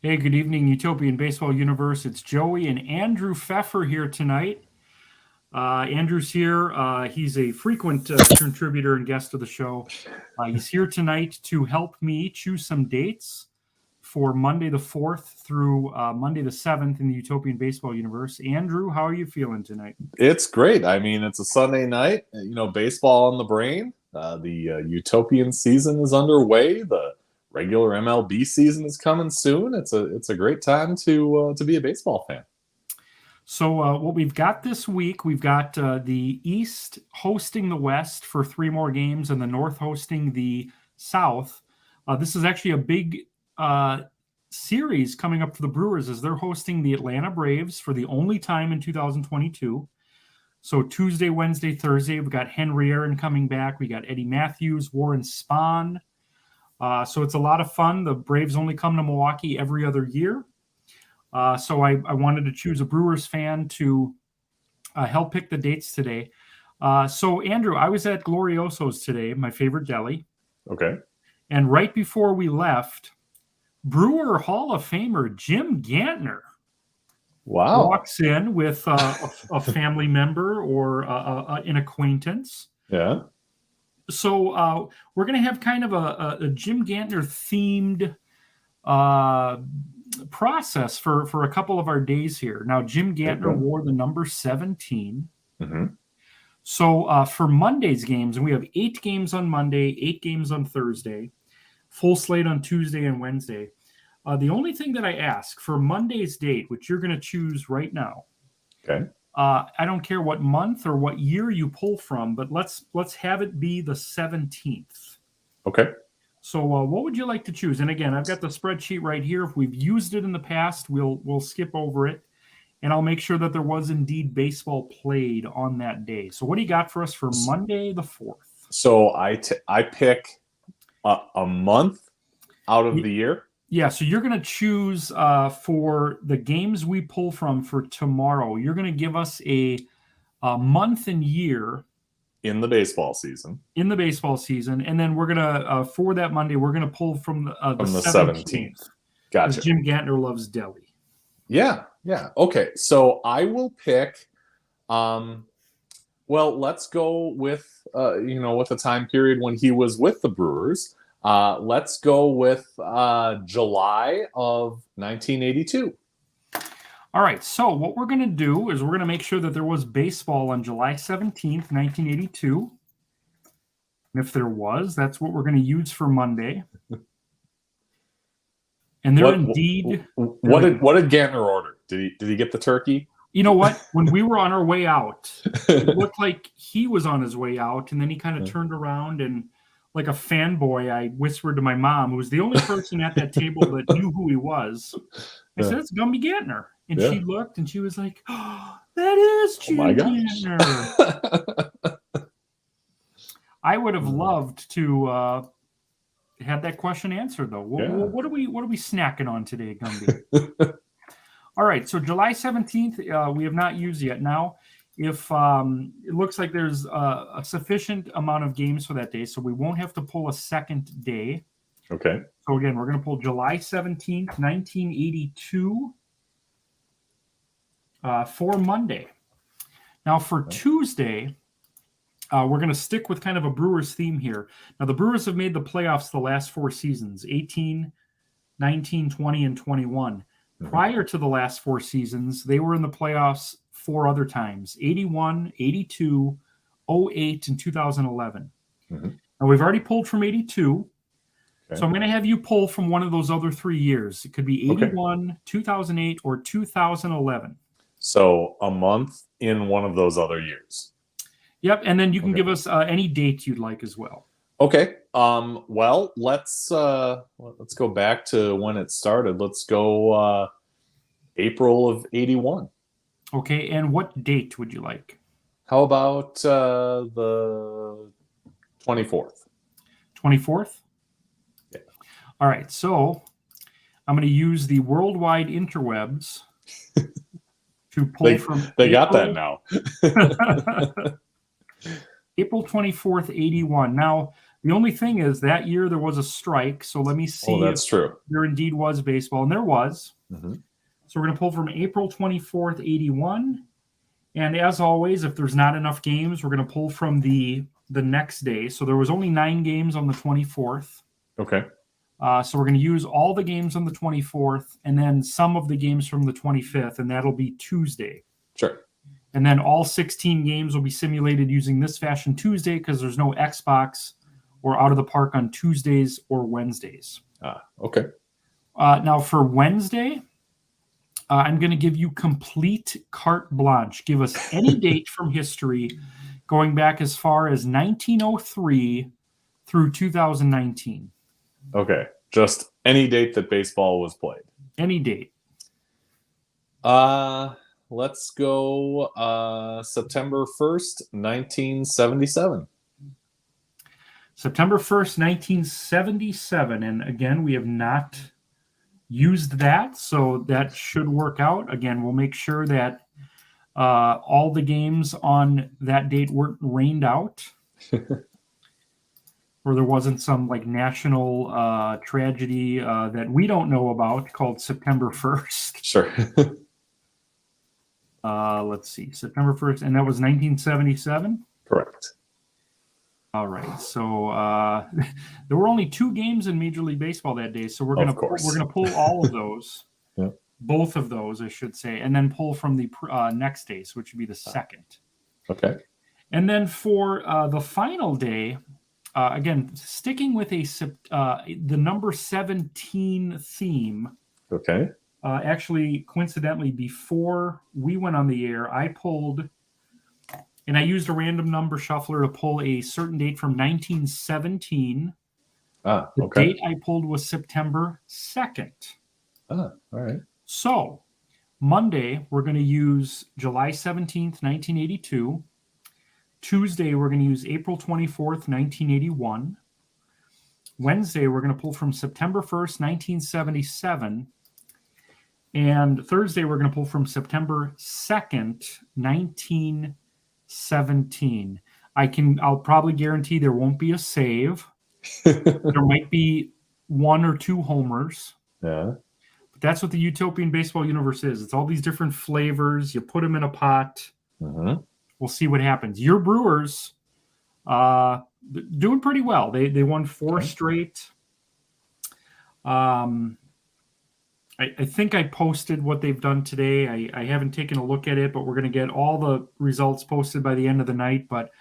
Hey, good evening, Utopian Baseball Universe. It's Joey and Andrew Fefer here tonight. Andrew's here. He's a frequent contributor and guest of the show. He's here tonight to help me choose some dates for Monday the 4th through Monday the 7th in the Utopian Baseball Universe. Andrew, how are you feeling tonight? It's great. I mean, it's a Sunday night, baseball on the brain. The Utopian season is underway. The regular MLB season is coming soon. It's a great time to be a baseball fan. So, what we've got this week, we've got the East hosting the West for 3 more games and the North hosting the South. This is actually a big series coming up for the Brewers as they're hosting the Atlanta Braves for the only time in 2022. So Tuesday, Wednesday, Thursday, we've got Henry Aaron coming back. We got Eddie Matthews, Warren Spahn. So it's a lot of fun. The Braves only come to Milwaukee every other year. So I wanted to choose a Brewers fan to help pick the dates today. So Andrew, I was at Glorioso's today, my favorite deli. Okay. And right before we left, Brewer Hall of Famer Jim Gantner walks in with a family member or an acquaintance. Yeah. So we're going to have kind of a Jim Gantner themed process for a couple of our days here. Now, Jim Gantner wore the number 17. Mm-hmm. So for Monday's games, and we have 8 games on Monday, 8 games on Thursday, full slate on Tuesday and Wednesday. The only thing that I ask for Monday's date, which you're going to choose right now. Okay. I don't care what month or what year you pull from, but let's have it be the 17th. Okay. So what would you like to choose? And again, I've got the spreadsheet right here. If we've used it in the past, we'll skip over it. And I'll make sure that there was indeed baseball played on that day. So what do you got for us for Monday the 4th? So I pick a month out of the year. Yeah, so you're going to choose for the games we pull from for tomorrow. You're going to give us a month and year in the baseball season. And then we're going to, for that Monday, we're going to pull from the 17th. Gotcha. Jim Gantner loves deli. Yeah. Okay, so I will pick. Well, let's go with with a time period when he was with the Brewers. Let's go with July of 1982. All right, so what we're going to do is we're going to make sure that there was baseball on July 17th, 1982. And if there was, that's what we're going to use for Monday. And there indeed... What did Gantner order? Did he get the turkey? You know what? When we were on our way out, it looked like he was on his way out, and then he kind of turned around and, like a fanboy, I whispered to my mom, who was the only person at that table that knew who he was. I said, "It's Gumby Gantner." And she looked, and she was like, "Oh, that is Jim Gantner." I would have loved to have that question answered, though. What are we snacking on today, Gumby? All right, so July 17th, we have not used yet. Now, if it looks like there's a sufficient amount of games for that day, so we won't have to pull a second day. Okay. So again, we're going to pull July 17th, 1982 for Monday. Now for Tuesday, we're going to stick with kind of a Brewers theme here. Now the Brewers have made the playoffs the last 4 seasons, 18, 19, 20, and 21. Prior to the last 4 seasons, they were in the playoffs 4 other times, 81, 82, 08, and 2011. Now, we've already pulled from 82, so I'm going to have you pull from one of those other 3 years. It could be 81, 2008, or 2011. So a month in one of those other years. Yep, and then you can give us any date you'd like as well. Okay. Well, let's go back to when it started. Let's go April of 81. Okay, and what date would you like? How about the 24th? 24th? Yeah. All right, so I'm going to use the worldwide interwebs to pull from... They got that now. April 24th, 81. Now, The only thing is that year there was a strike, so let me see that's if true. there indeed was baseball, and there was. Mm-hmm. So we're going to pull from April 24th, 81. And as always, if there's not enough games, we're going to pull from the next day. So there was only 9 games on the 24th. Okay. So we're going to use all the games on the 24th and then some of the games from the 25th, and that'll be Tuesday. Sure. And then all 16 games will be simulated using this fashion Tuesday because there's no Xbox or Out of the Park on Tuesdays or Wednesdays. Okay. Now for Wednesday, I'm going to give you complete carte blanche. Give us any date from history going back as far as 1903 through 2019. Okay. Just any date that baseball was played. Any date. Let's go September 1st, 1977. September 1st, 1977. And again, we have not used that, so that should work out. Again, we'll make sure that all the games on that date weren't rained out. Or there wasn't some like national tragedy that we don't know about called September 1st. Sure. Let's see, September 1st, and that was 1977? Correct. All right, so there were only 2 games in Major League Baseball that day, so we're gonna pull all of those, both of those, I should say, and then pull from the next day, so which would be the 2nd. Okay. And then for the final day, again, sticking with the number 17 theme. Okay. Actually, coincidentally, before we went on the air, I pulled, and I used a random number shuffler to pull a certain date from 1917. The date I pulled was September 2nd. All right. So, Monday, we're going to use July 17th, 1982. Tuesday, we're going to use April 24th, 1981. Wednesday, we're going to pull from September 1st, 1977. And Thursday, we're going to pull from September 2nd, 1917. I'll probably guarantee there won't be a save. There might be 1 or 2 homers. Yeah. But that's what the Utopian Baseball Universe is. It's all these different flavors. You put them in a pot. Mm-hmm. We'll see what happens. Your Brewers doing pretty well. They won 4 straight. I think I posted what they've done today. I haven't taken a look at it, but we're going to get all the results posted by the end of the night. But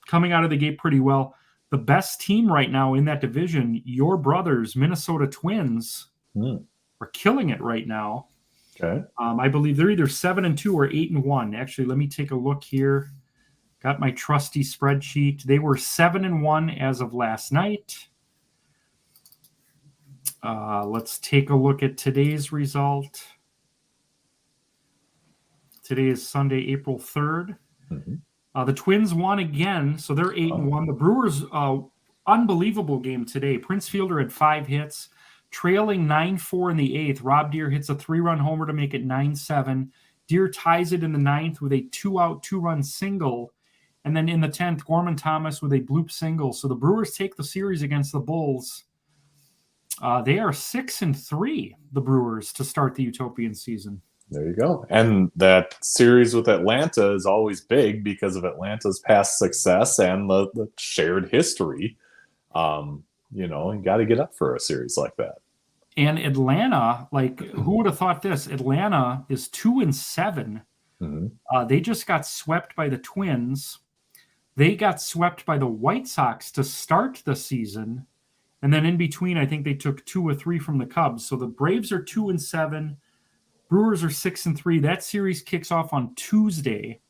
coming out of the gate pretty well. The best team right now in that division, your brothers, Minnesota Twins, are killing it right now. Okay. I believe they're either 7-2 or 8-1. Actually, let me take a look here. Got my trusty spreadsheet. They were 7-1 as of last night. Let's take a look at today's result. Today is Sunday, April 3rd. Mm-hmm. The Twins won again, so they're 8-1. The Brewers, unbelievable game today. Prince Fielder had 5 hits. Trailing 9-4 in the 8th, Rob Deere hits a 3-run homer to make it 9-7. Deere ties it in the 9th with a 2-out, 2-run single. And then in the 10th, Gorman Thomas with a bloop single. So the Brewers take the series against the Bulls. They are 6-3, the Brewers, to start the Utopian season. There you go. And that series with Atlanta is always big because of Atlanta's past success and the shared history. You got to get up for a series like that. And Atlanta, who would have thought this? Atlanta is 2-7. Mm-hmm. They just got swept by the Twins. They got swept by the White Sox to start the season. And then in between, I think they took 2 or 3 from the Cubs. So the Braves are 2-7. Brewers are 6-3. That series kicks off on Tuesday.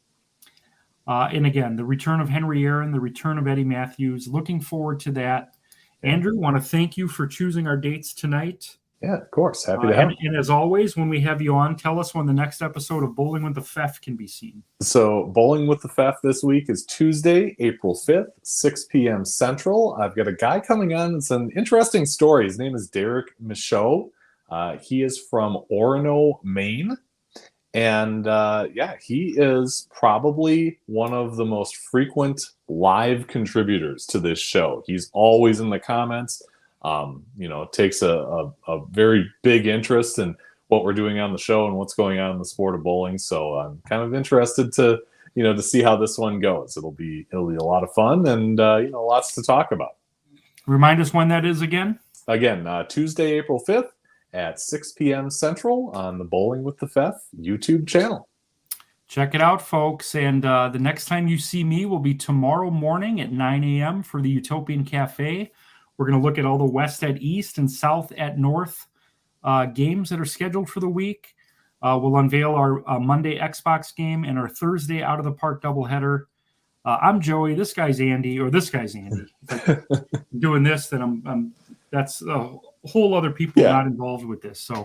And again, the return of Henry Aaron, the return of Eddie Matthews. Looking forward to that. Andrew, want to thank you for choosing our dates tonight. Yeah, of course. Happy to have you. And as always, when we have you on, tell us when the next episode of Bowling with the Fef can be seen. So Bowling with the Fef this week is Tuesday, April 5th, 6 p.m. Central. I've got a guy coming on. It's an interesting story. His name is Derek Michaud. He is from Orono, Maine. And he is probably one of the most frequent live contributors to this show. He's always in the comments. Takes a very big interest in what we're doing on the show and what's going on in the sport of bowling. So I'm kind of interested to see how this one goes. It'll be a lot of fun and lots to talk about. Remind us when that is again. Again, Tuesday, April 5th at 6 p.m. Central on the Bowling with the Fef YouTube channel. Check it out, folks. And the next time you see me will be tomorrow morning at 9 a.m. for the Utopian Cafe. We're going to look at all the West at East and South at North games that are scheduled for the week. We'll unveil our Monday Xbox game and our Thursday Out of the Park doubleheader. I'm Joey. This guy's Andy, or this guy's Andy. If I'm doing this, then that's a whole other people not involved with this. So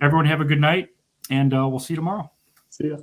everyone have a good night, and we'll see you tomorrow. See ya.